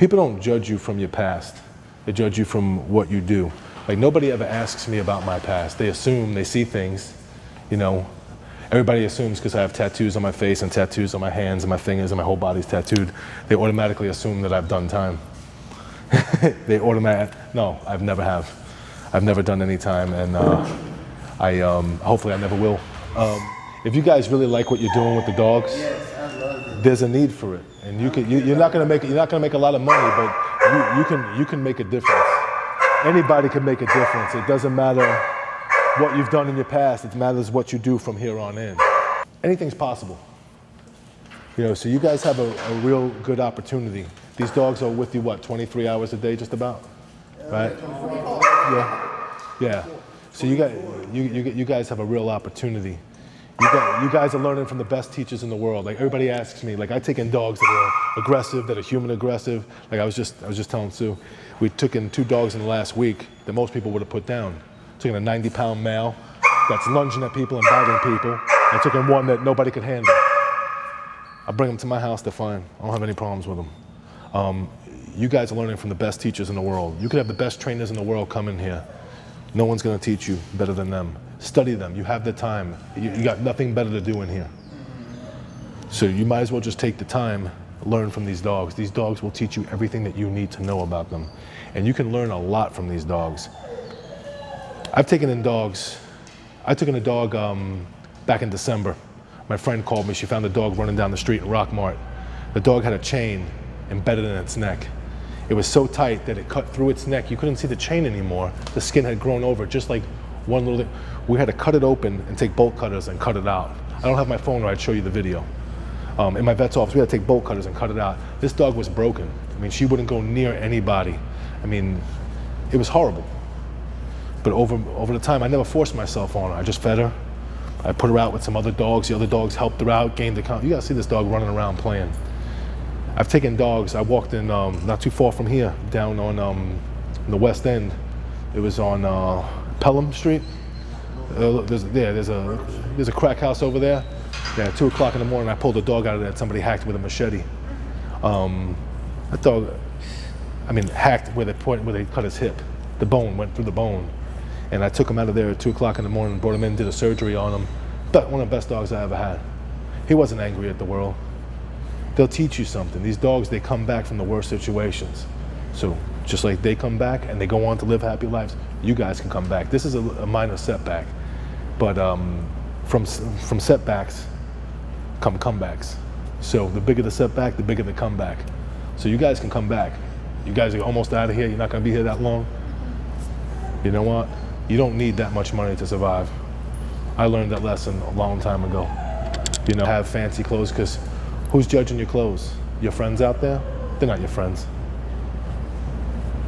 People don't judge you from your past. They judge you from what you do. Like, nobody ever asks me about my past. They assume, they see things, you know. Everybody assumes because I have tattoos on my face and tattoos on my hands and my fingers and my whole body's tattooed, they automatically assume that I've done time. They no, I've never done any time, and hopefully I never will. If you guys really like what you're doing with the dogs, yes, I love it. There's a need for it, and you're not gonna make a lot of money, but you can make a difference. Anybody can make a difference. It doesn't matter what you've done in your past. It matters what you do from here on in. Anything's possible. You know, so you guys have a real good opportunity. These dogs are with you, what, 23 hours a day, just about, right? Yeah. So you guys have a real opportunity. You guys are learning from the best teachers in the world. Like, everybody asks me, like, I take in dogs that are aggressive, that are human aggressive. Like, I was just telling Sue, we took in 2 dogs in the last week that most people would have put down. Took in a 90-pound male that's lunging at people and biting people. I took in one that nobody could handle. I bring them to my house, they're fine. I don't have any problems with them. You guys are learning from the best teachers in the world. You could have the best trainers in the world come in here. No one's gonna teach you better than them. Study them, you have the time. You got nothing better to do in here. So you might as well just take the time, learn from these dogs. These dogs will teach you everything that you need to know about them. And you can learn a lot from these dogs. I've taken in dogs. I took in a dog back in December. My friend called me, she found a dog running down the street in Rockmart. The dog had a chain embedded in its neck. It was so tight that it cut through its neck. You couldn't see the chain anymore. The skin had grown over, just like one little thing. We had to cut it open and take bolt cutters and cut it out. I don't have my phone or I'd show you the video. In my vet's office, we had to take bolt cutters and cut it out. This dog was broken. I mean, she wouldn't go near anybody. I mean, it was horrible. But over the time, I never forced myself on her. I just fed her. I put her out with some other dogs. The other dogs helped her out, gained the count. You gotta see this dog running around playing. I've taken dogs. I walked in not too far from here, down on the West End. It was on Pelham Street. There's a crack house over there. Yeah, 2 o'clock in the morning, I pulled a dog out of there that somebody hacked with a machete. That dog, I mean, hacked where they cut his hip. The bone went through the bone. And I took him out of there at 2 o'clock in the morning, brought him in, did a surgery on him. But one of the best dogs I ever had. He wasn't angry at the world. They'll teach you something. These dogs, they come back from the worst situations. So just like they come back and they go on to live happy lives, you guys can come back. This is a minor setback. But from setbacks come comebacks. So the bigger the setback, the bigger the comeback. So you guys can come back. You guys are almost out of here. You're not gonna be here that long. You know what? You don't need that much money to survive. I learned that lesson a long time ago. You know, have fancy clothes, because who's judging your clothes? Your friends out there? They're not your friends.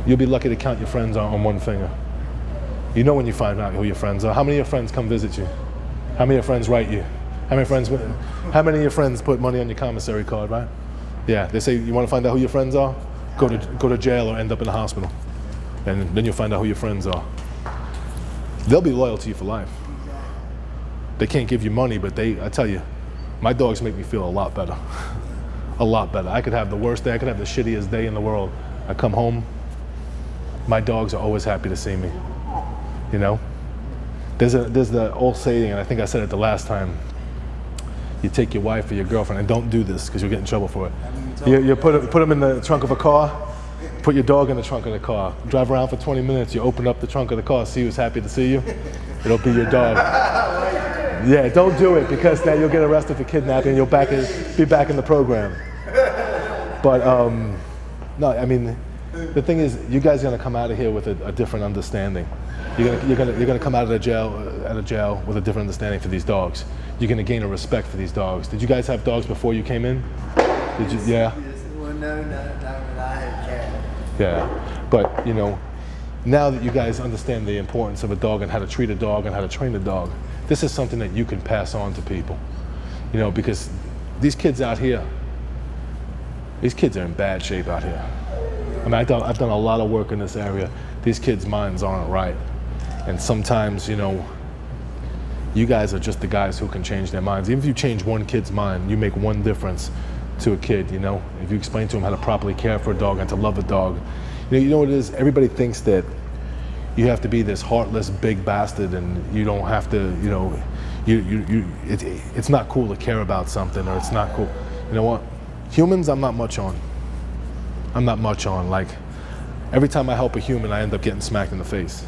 You'll be lucky to count your friends on one finger. You know when you find out who your friends are. How many of your friends come visit you? How many of your friends write you? How many of your friends put money on your commissary card, right? Yeah, they say, you want to find out who your friends are? Go to jail or end up in the hospital. And then you'll find out who your friends are. They'll be loyal to you for life. They can't give you money, but I tell you, my dogs make me feel a lot better. A lot better. I could have the worst day, I could have the shittiest day in the world. I come home, my dogs are always happy to see me. You know? There's the old saying, and I think I said it the last time. You take your wife or your girlfriend, and don't do this because you'll get in trouble for it. You put them in the trunk of a car, put your dog in the trunk of the car, drive around for 20 minutes, you open up the trunk of the car, see who's happy to see you, it'll be your dog. Yeah, don't do it, because now you'll get arrested for kidnapping and you'll be back in the program. But no, I mean, the thing is, you guys are gonna come out of here with a different understanding. You're gonna come out of jail with a different understanding for these dogs. You're gonna gain a respect for these dogs. Did you guys have dogs before you came in? Did you? Yeah. Well, no, not when I had cat. Yeah, but you know, now that you guys understand the importance of a dog and how to treat a dog and how to train a dog, this is something that you can pass on to people. You know, because these kids out here, these kids are in bad shape out here. I mean, I've done a lot of work in this area. These kids' minds aren't right. And sometimes, you know, you guys are just the guys who can change their minds. Even if you change one kid's mind, you make one difference, to a kid, you know? If you explain to him how to properly care for a dog and to love a dog. You know what it is? Everybody thinks that you have to be this heartless big bastard and you don't have to, you know, it's not cool to care about something, or it's not cool. You know what? Humans, I'm not much on. I'm not much on. Like, every time I help a human, I end up getting smacked in the face.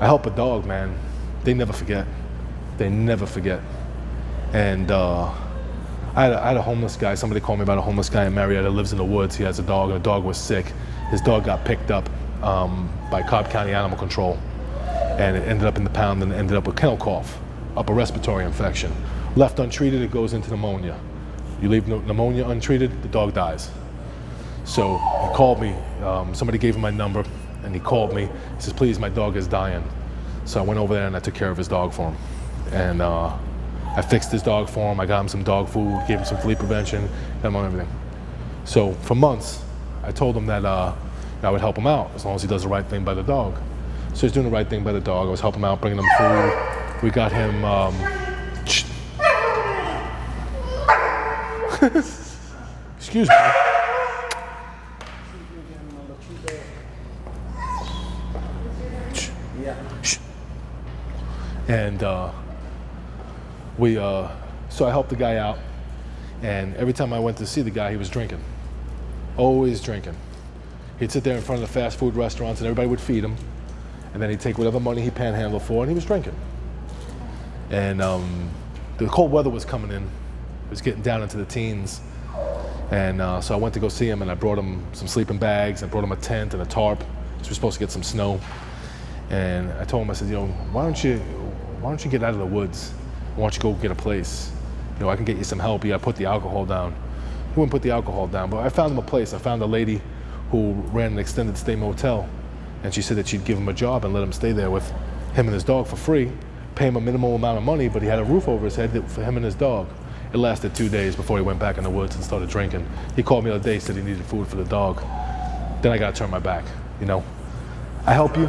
I help a dog, man. They never forget. They never forget. And I had a homeless guy. Somebody called me about a homeless guy in Marietta that lives in the woods. He has a dog, and the dog was sick. His dog got picked up by Cobb County Animal Control, and it ended up in the pound and ended up with kennel cough, upper respiratory infection. Left untreated, it goes into pneumonia. You leave pneumonia untreated, the dog dies. So he called me, somebody gave him my number, and he called me. He says, please, my dog is dying. So I went over there and I took care of his dog for him. And I fixed his dog for him. I got him some dog food, gave him some flea prevention, got him on everything. So for months, I told him that I would help him out as long as he does the right thing by the dog. So he's doing the right thing by the dog. I was helping him out, bringing him food. We got him, excuse me. And so I helped the guy out, and every time I went to see the guy, he was drinking. Always drinking. He'd sit there in front of the fast food restaurants and everybody would feed him, and then he'd take whatever money he panhandled for, and he was drinking. And the cold weather was coming in. It was getting down into the teens. And so I went to go see him, and I brought him some sleeping bags, I brought him a tent and a tarp, so we're supposed to get some snow. And I told him, I said, you know, why don't you get out of the woods? Why don't you go get a place? You know, I can get you some help. You gotta put the alcohol down. He wouldn't put the alcohol down, but I found him a place. I found a lady who ran an extended stay motel, and she said that she'd give him a job and let him stay there with him and his dog for free, pay him a minimal amount of money, but he had a roof over his head for him and his dog. It lasted 2 days before he went back in the woods and started drinking. He called me the other day, said he needed food for the dog. Then I gotta turn my back, you know? I help you.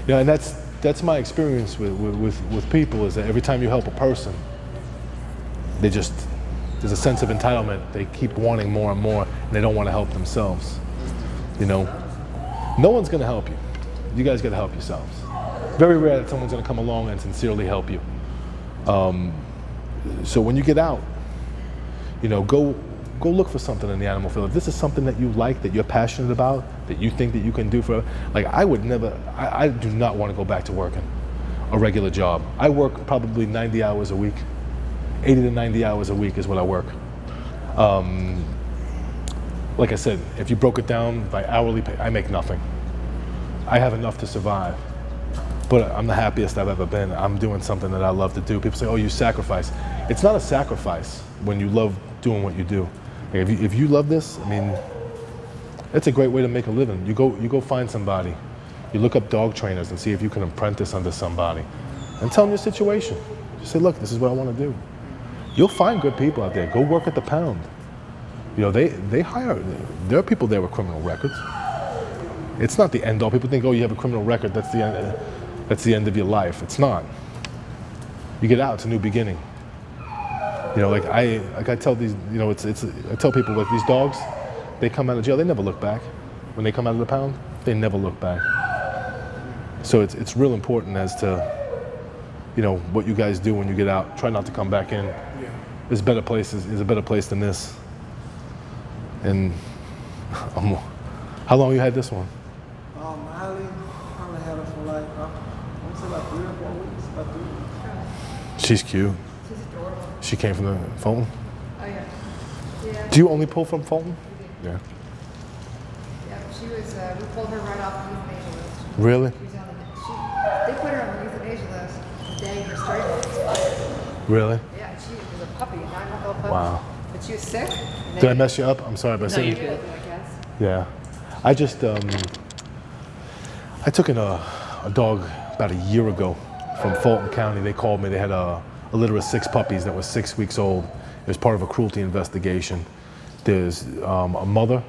Yeah, and that's my experience with people, is that every time you help a person, there's a sense of entitlement. They keep wanting more and more, and they don't want to help themselves. You know, no one's going to help you. You guys got to help yourselves. Very rare that someone's going to come along and sincerely help you. So when you get out, you know, go look for something in the animal field. If this is something that you like, that you're passionate about, that you think that you can do for, like, I do not want to go back to working a regular job. I work probably 90 hours a week. 80 to 90 hours a week is what I work. Like I said, if you broke it down by hourly pay, I make nothing. I have enough to survive, but I'm the happiest I've ever been. I'm doing something that I love to do. People say, oh, you sacrifice. It's not a sacrifice when you love doing what you do. Like, if you love this, I mean, it's a great way to make a living. You go find somebody. You look up dog trainers and see if you can apprentice under somebody, and tell them your situation. Just say, look, this is what I want to do. You'll find good people out there. Go work at the pound. You know, they hire, there are people there with criminal records. It's not the end all. People think, oh, you have a criminal record, that's the end of your life. It's not. You get out, it's a new beginning. You know, like I tell these, you know, I tell people, like, these dogs, they come out of jail, they never look back. When they come out of the pound, they never look back. So it's real important as to, you know, what you guys do when you get out. Try not to come back in. Yeah. There's better places. There's a better place than this. And how long you had this one? I only had her for like, I would say about 3 or 4 weeks. About 3 weeks. She's cute. She's adorable. She came from the Fulton? Oh yeah. Yeah. Do you only pull from Fulton? Yeah. Yeah, she was, we pulled her right off the euthanasia list. Really? She was on they put her on the euthanasia list the day her stray dog expired. Really? Yeah, she was a puppy, a 9-month-old puppy. Wow. But she was sick. Did I mess you up? I'm sorry, but no, you did, I guess. Yeah. I just, I took in a dog about a year ago from Fulton County. They called me. They had a litter of 6 puppies that was 6 weeks old. It was part of a cruelty investigation. There's a mother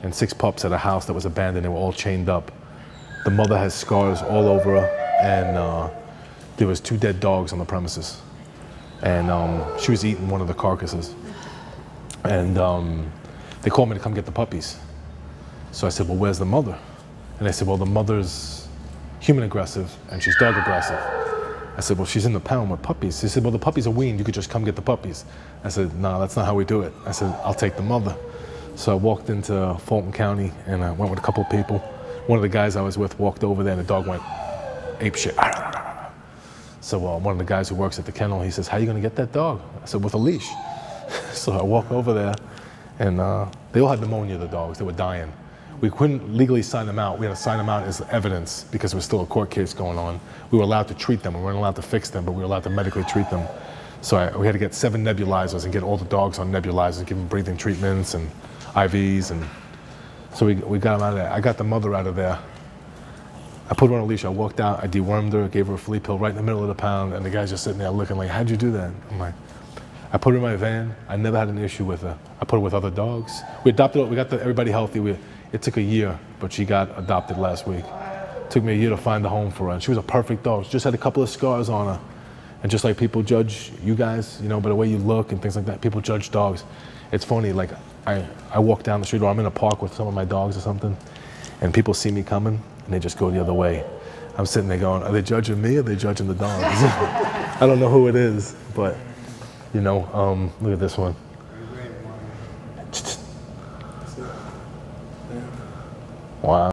and 6 pups at a house that was abandoned. They were all chained up. The mother has scars all over her, and there was 2 dead dogs on the premises. And she was eating one of the carcasses. And they called me to come get the puppies. So I said, well, where's the mother? And they said, well, the mother's human aggressive and she's dog aggressive. I said, well, she's in the pound with puppies. He said, well, the puppies are weaned. You could just come get the puppies. I said, no, that's not how we do it. I said, I'll take the mother. So I walked into Fulton County and I went with a couple of people. One of the guys I was with walked over there and the dog went ape shit. So one of the guys who works at the kennel, he says, how are you going to get that dog? I said, with a leash. So I walk over there and they all had pneumonia, the dogs. They were dying. We couldn't legally sign them out. We had to sign them out as evidence because there was still a court case going on. We were allowed to treat them. We weren't allowed to fix them, but we were allowed to medically treat them. So we had to get 7 nebulizers and get all the dogs on nebulizers, give them breathing treatments and IVs. And so we got them out of there. I got the mother out of there. I put her on a leash. I walked out. I dewormed her, gave her a flea pill right in the middle of the pound. And the guy's just sitting there looking like, how'd you do that? I'm like, I put her in my van. I never had an issue with her. I put her with other dogs. We adopted her. We got everybody healthy. It took a year, but she got adopted last week. It took me a year to find a home for her. And she was a perfect dog. She just had a couple of scars on her. And just like people judge you guys, you know, by the way you look and things like that, people judge dogs. It's funny, like I walk down the street or I'm in a park with some of my dogs or something, and people see me coming and they just go the other way. I'm sitting there going, are they judging me or are they judging the dogs? I don't know who it is, but you know, look at this one. Wow.